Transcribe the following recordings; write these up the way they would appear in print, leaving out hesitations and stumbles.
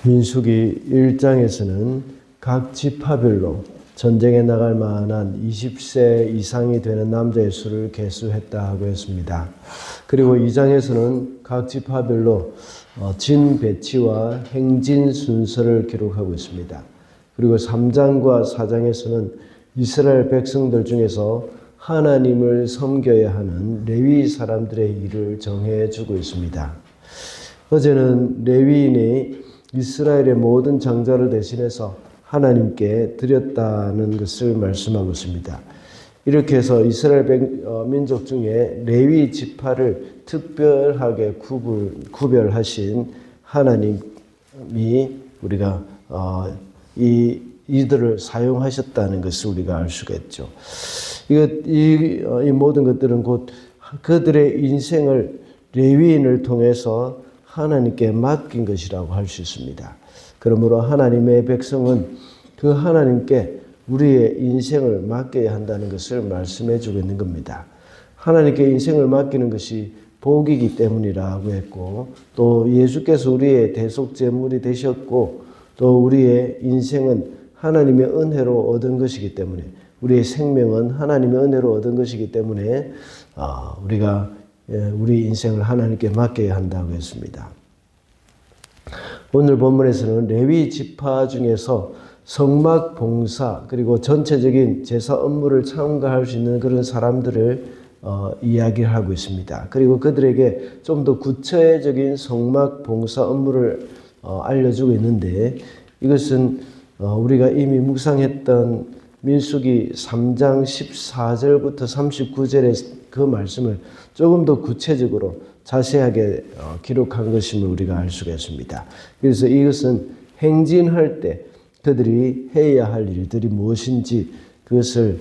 민수기 1장에서는 각 지파별로 전쟁에 나갈 만한 20세 이상이 되는 남자의 수를 계수했다고 했습니다. 그리고 2장에서는 각 지파별로 진 배치와 행진 순서를 기록하고 있습니다. 그리고 3장과 4장에서는 이스라엘 백성들 중에서 하나님을 섬겨야 하는 레위 사람들의 일을 정해주고 있습니다. 어제는 레위인이 이스라엘의 모든 장자를 대신해서 하나님께 드렸다는 것을 말씀하고 있습니다. 이렇게 해서 이스라엘 민족 중에 레위 지파를 특별하게 구별하신 하나님이 우리가 이들을 사용하셨다는 것을 우리가 알 수가 있죠. 이 모든 것들은 곧 그들의 인생을 레위인을 통해서 하나님께 맡긴 것이라고 할 수 있습니다. 그러므로 하나님의 백성은 그 하나님께 우리의 인생을 맡겨야 한다는 것을 말씀해 주고 있는 겁니다. 하나님께 인생을 맡기는 것이 복이기 때문이라고 했고, 또 예수께서 우리의 대속제물이 되셨고, 또 우리의 인생은 하나님의 은혜로 얻은 것이기 때문에, 우리의 생명은 하나님의 은혜로 얻은 것이기 때문에 우리가 우리 인생을 하나님께 맡겨야 한다고 했습니다. 오늘 본문에서는 레위 지파 중에서 성막 봉사 그리고 전체적인 제사 업무를 참가할 수 있는 그런 사람들을 이야기하고 있습니다. 그리고 그들에게 좀 더 구체적인 성막 봉사 업무를 알려주고 있는데, 이것은 우리가 이미 묵상했던 민수기 3장 14절부터 39절의 그 말씀을 조금 더 구체적으로 자세하게 기록한 것임을 우리가 알 수가 있습니다. 그래서 이것은 행진할 때 그들이 해야 할 일들이 무엇인지 그것을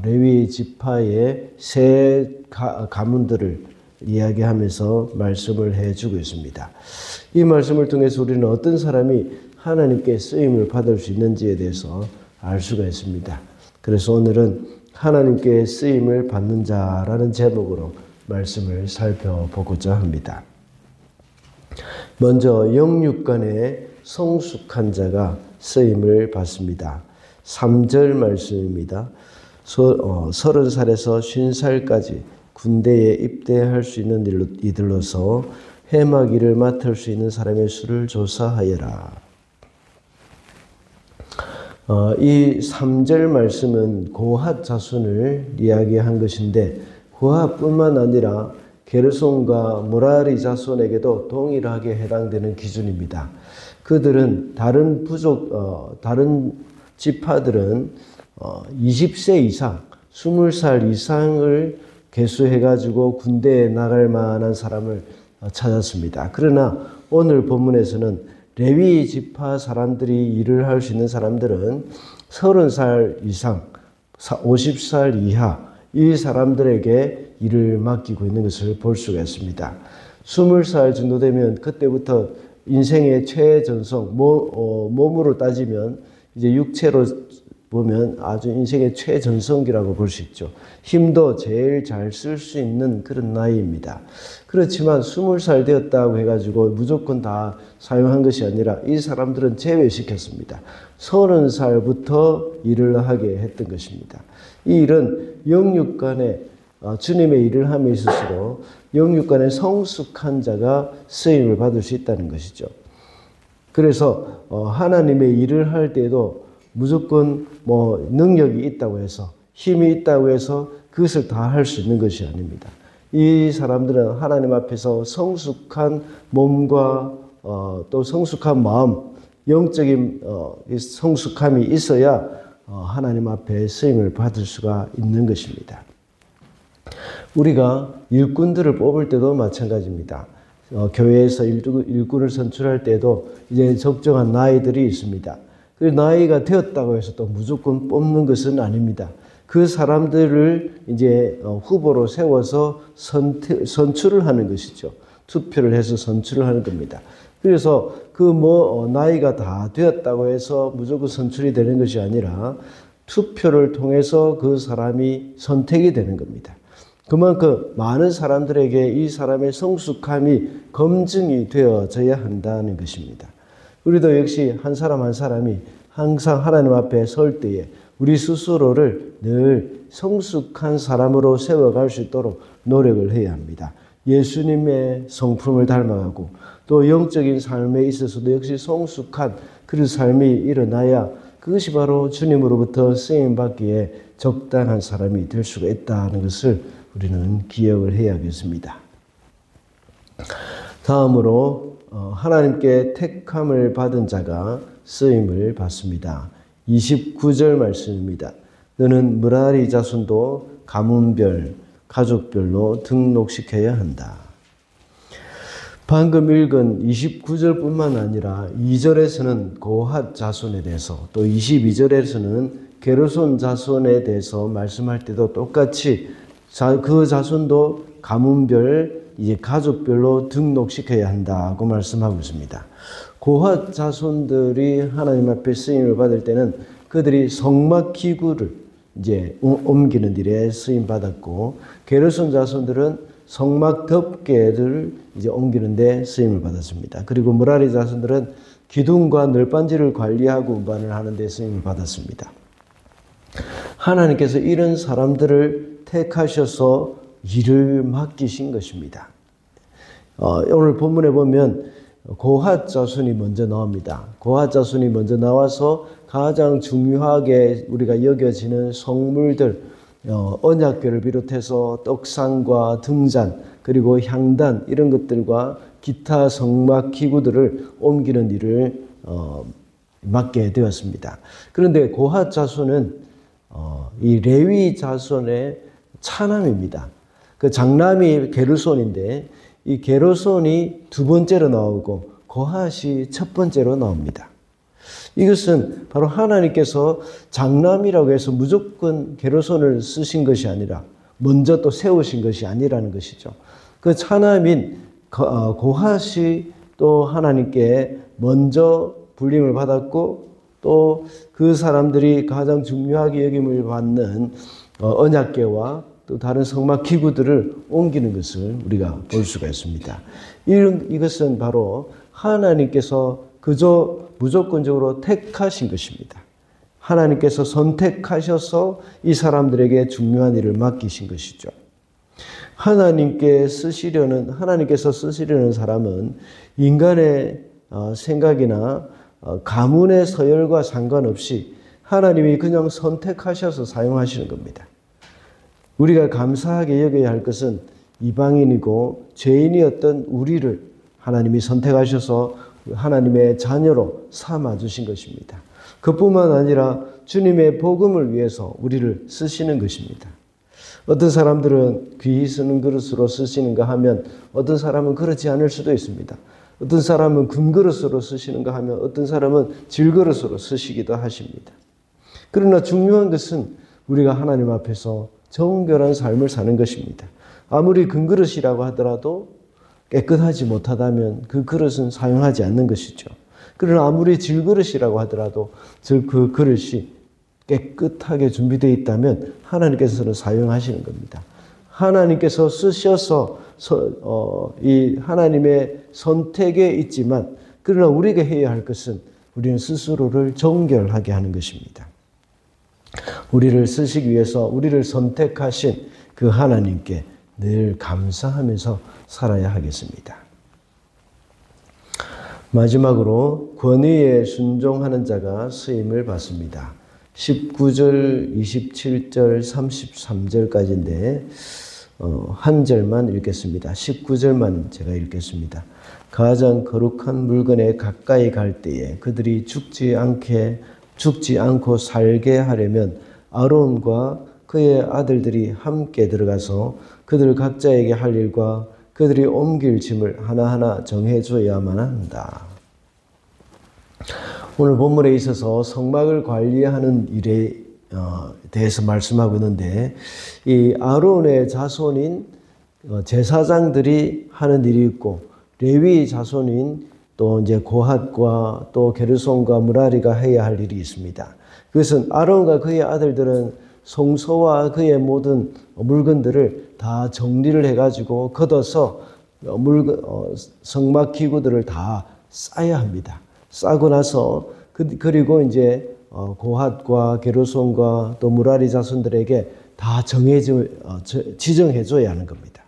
레위 지파의 세 가문들을 이야기하면서 말씀을 해주고 있습니다. 이 말씀을 통해서 우리는 어떤 사람이 하나님께 쓰임을 받을 수 있는지에 대해서 알 수가 있습니다. 그래서 오늘은 하나님께 쓰임을 받는 자라는 제목으로 말씀을 살펴보고자 합니다. 먼저 영육간에 성숙한 자가 쓰임을 받습니다. 3절 말씀입니다. 30살에서 50살까지 군대에 입대할 수 있는 이들로서 해마기를 맡을 수 있는 사람의 수를 조사하여라. 이 3절 말씀은 고핫 자손을 이야기한 것인데, 고핫뿐만 아니라 게르손과 무라리 자손에게도 동일하게 해당되는 기준입니다. 그들은 다른 지파들은 20세 이상, 20살 이상을 계수해가지고 군대에 나갈 만한 사람을 찾았습니다. 그러나 오늘 본문에서는 레위 지파 사람들이 일을 할 수 있는 사람들은 30살 이상, 50살 이하 이 사람들에게 일을 맡기고 있는 것을 볼 수가 있습니다. 20살 정도 되면 그때부터 인생의 최전성, 몸으로 따지면 이제 육체로 보면 아주 인생의 최전성기라고 볼 수 있죠. 힘도 제일 잘 쓸 수 있는 그런 나이입니다. 그렇지만 20살 되었다고 해가지고 무조건 다 사용한 것이 아니라 이 사람들은 제외시켰습니다. 30살부터 일을 하게 했던 것입니다. 이 일은 영육간에 주님의 일을 함에 있어서 영육간에 성숙한 자가 쓰임을 받을 수 있다는 것이죠. 그래서 하나님의 일을 할 때도 무조건 능력이 있다고 해서, 힘이 있다고 해서 그것을 다 할 수 있는 것이 아닙니다. 이 사람들은 하나님 앞에서 성숙한 몸과 또 성숙한 마음, 영적인 성숙함이 있어야 하나님 앞에 쓰임을 받을 수가 있는 것입니다. 우리가 일꾼들을 뽑을 때도 마찬가지입니다. 교회에서 일꾼을 선출할 때도 이제 적정한 나이들이 있습니다. 그 나이가 되었다고 해서 또 무조건 뽑는 것은 아닙니다. 그 사람들을 이제 후보로 세워서 선출을 하는 것이죠. 투표를 해서 선출을 하는 겁니다. 그래서 나이가 다 되었다고 해서 무조건 선출이 되는 것이 아니라 투표를 통해서 그 사람이 선택이 되는 겁니다. 그만큼 많은 사람들에게 이 사람의 성숙함이 검증이 되어져야 한다는 것입니다. 우리도 역시 한 사람 한 사람이 항상 하나님 앞에 설 때에 우리 스스로를 늘 성숙한 사람으로 세워갈 수 있도록 노력을 해야 합니다. 예수님의 성품을 닮아가고 또 영적인 삶에 있어서도 역시 성숙한 그런 삶이 일어나야 그것이 바로 주님으로부터 쓰임받기에 적당한 사람이 될 수가 있다는 것을 우리는 기억을 해야겠습니다. 다음으로 하나님께 택함을 받은 자가 쓰임을 받습니다. 29절 말씀입니다. 너는 므라리 자손도 가문별, 가족별로 등록시켜야 한다. 방금 읽은 29절뿐만 아니라 2절에서는 고핫 자손에 대해서 또 22절에서는 게르손 자손에 대해서 말씀할 때도 똑같이 그 자손도 가문별, 이제 가족별로 등록시켜야 한다고 말씀하고 있습니다. 고핫 자손들이 하나님 앞에 쓰임을 받을 때는 그들이 성막 기구를 이제 옮기는 일에 쓰임 받았고, 게르손 자손들은 성막 덮개를 이제 옮기는 데 쓰임을 받았습니다. 그리고 므라리 자손들은 기둥과 널빤지를 관리하고 운반을 하는 데 쓰임을 받았습니다. 하나님께서 이런 사람들을 택하셔서 일을 맡기신 것입니다. 오늘 본문에 보면 고핫 자손이 먼저 나옵니다. 고핫 자손이 먼저 나와서 가장 중요하게 우리가 여겨지는 성물들, 언약궤를 비롯해서 떡상과 등잔 그리고 향단 이런 것들과 기타 성막 기구들을 옮기는 일을 맡게 되었습니다. 그런데 고핫 자손은 이 레위 자손의 차남입니다. 그 장남이 게르손인데 이 게르손이 두 번째로 나오고 고핫이 첫 번째로 나옵니다. 이것은 바로 하나님께서 장남이라고 해서 무조건 게르손을 쓰신 것이 아니라 먼저 또 세우신 것이 아니라는 것이죠. 그 차남인 고핫이 또 하나님께 먼저 불림을 받았고 또 그 사람들이 가장 중요하게 여김을 받는 언약궤와 또 다른 성막 기구들을 옮기는 것을 우리가 볼 수가 있습니다. 이것은 바로 하나님께서 그저 무조건적으로 택하신 것입니다. 하나님께서 선택하셔서 이 사람들에게 중요한 일을 맡기신 것이죠. 하나님께서 쓰시려는 사람은 인간의 생각이나 가문의 서열과 상관없이 하나님이 그냥 선택하셔서 사용하시는 겁니다. 우리가 감사하게 여겨야 할 것은 이방인이고 죄인이었던 우리를 하나님이 선택하셔서 하나님의 자녀로 삼아주신 것입니다. 그뿐만 아니라 주님의 복음을 위해서 우리를 쓰시는 것입니다. 어떤 사람들은 귀히 쓰는 그릇으로 쓰시는가 하면 어떤 사람은 그렇지 않을 수도 있습니다. 어떤 사람은 금그릇으로 쓰시는가 하면 어떤 사람은 질그릇으로 쓰시기도 하십니다. 그러나 중요한 것은 우리가 하나님 앞에서 정결한 삶을 사는 것입니다. 아무리 금그릇이라고 하더라도 깨끗하지 못하다면 그 그릇은 사용하지 않는 것이죠. 그러나 아무리 질그릇이라고 하더라도 그 그릇이 깨끗하게 준비되어 있다면 하나님께서는 사용하시는 겁니다. 하나님께서 쓰셔서 이 하나님의 선택에 있지만 그러나 우리가 해야 할 것은 우리는 스스로를 정결하게 하는 것입니다. 우리를 쓰시기 위해서 우리를 선택하신 그 하나님께 늘 감사하면서 살아야 하겠습니다. 마지막으로 권위에 순종하는 자가 쓰임을 받습니다. 19절, 27절, 33절까지인데 한 절만 읽겠습니다. 19절만 제가 읽겠습니다. 가장 거룩한 물건에 가까이 갈 때에 그들이 죽지 않고 살게 하려면 아론과 그의 아들들이 함께 들어가서 그들 각자에게 할 일과 그들이 옮길 짐을 하나하나 정해줘야만 한다. 오늘 본문에 있어서 성막을 관리하는 일에 대해서 말씀하고 있는데 이 아론의 자손인 제사장들이 하는 일이 있고 레위 자손인 또 이제 고핫과 또 게르손과 므라리가 해야 할 일이 있습니다. 그것은 아론과 그의 아들들은 성소와 그의 모든 물건들을 다 정리를 해가지고 걷어서 성막 기구들을 다 쌓아야 합니다. 싸고 나서 그리고 이제 고핫과 게르손과 또 무라리 자손들에게 다 지정해 줘야 하는 겁니다.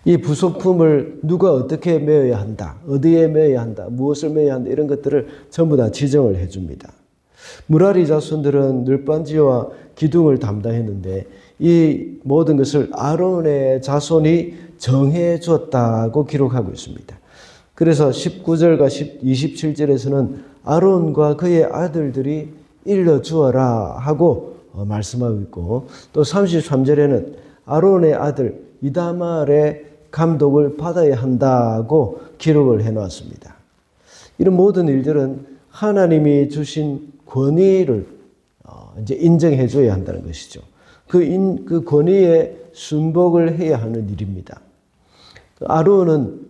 이 부속품을 누가 어떻게 메어야 한다, 어디에 메어야 한다, 무엇을 메어야 한다 이런 것들을 전부 다 지정을 해 줍니다. 무라리 자손들은 늘반지와 기둥을 담당했는데 이 모든 것을 아론의 자손이 정해 줬다고 기록하고 있습니다. 그래서 19절과 27절에서는 아론과 그의 아들들이 일러주어라 하고 말씀하고 있고, 또 33절에는 아론의 아들 이다말의 감독을 받아야 한다고 기록을 해놓았습니다. 이런 모든 일들은 하나님이 주신 권위를 이제 인정해 줘야 한다는 것이죠. 그 권위에 순복을 해야 하는 일입니다. 아론은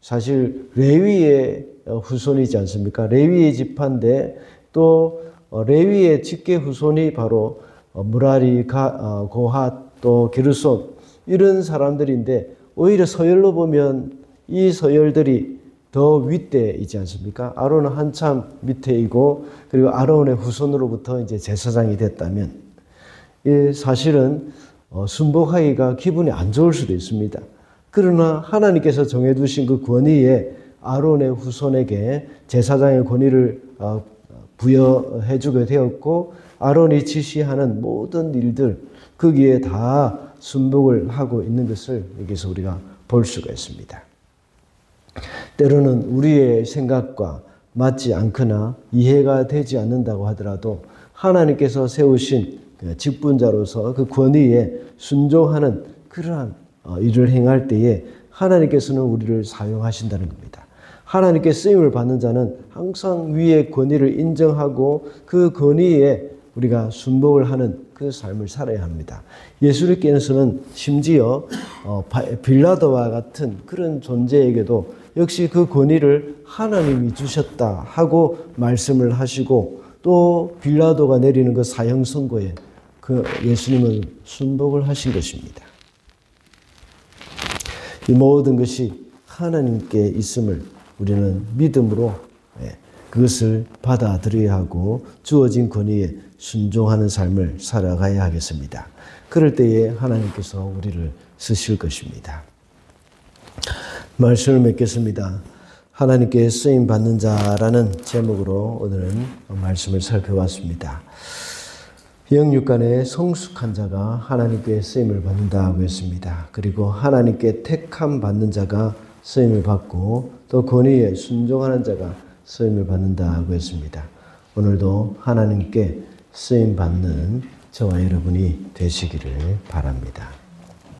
사실 레위의 후손이지 않습니까? 레위의 지파인데 또 레위의 직계 후손이 바로 무라리, 고핫, 또 게르손 이런 사람들인데, 오히려 서열로 보면 이 서열들이 더 윗대이지 않습니까? 아론은 한참 밑에이고, 그리고 아론의 후손으로부터 이제 제사장이 됐다면, 사실은 순복하기가 기분이 안 좋을 수도 있습니다. 그러나 하나님께서 정해두신 그 권위에 아론의 후손에게 제사장의 권위를 부여해주게 되었고, 아론이 지시하는 모든 일들 거기에 다 순복을 하고 있는 것을 여기서 우리가 볼 수가 있습니다. 때로는 우리의 생각과 맞지 않거나 이해가 되지 않는다고 하더라도 하나님께서 세우신 직분자로서 그 권위에 순종하는 그러한 일을 행할 때에 하나님께서는 우리를 사용하신다는 겁니다. 하나님께 쓰임을 받는 자는 항상 위의 권위를 인정하고 그 권위에 우리가 순복을 하는 그 삶을 살아야 합니다. 예수님께서는 심지어 빌라도와 같은 그런 존재에게도 역시 그 권위를 하나님이 주셨다 하고 말씀을 하시고, 또 빌라도가 내리는 그 사형 선고에 그 예수님은 순복을 하신 것입니다. 이 모든 것이 하나님께 있음을 우리는 믿음으로 그것을 받아들여야 하고 주어진 권위에 순종하는 삶을 살아가야 하겠습니다. 그럴 때에 하나님께서 우리를 쓰실 것입니다. 말씀을 맺겠습니다. 하나님께 쓰임받는 자라는 제목으로 오늘은 말씀을 살펴봤습니다. 영육간에 성숙한 자가 하나님께 쓰임을 받는다고 했습니다. 그리고 하나님께 택함 받는 자가 쓰임을 받고 또 권위에 순종하는 자가 쓰임을 받는다고 했습니다. 오늘도 하나님께 쓰임 받는 저와 여러분이 되시기를 바랍니다.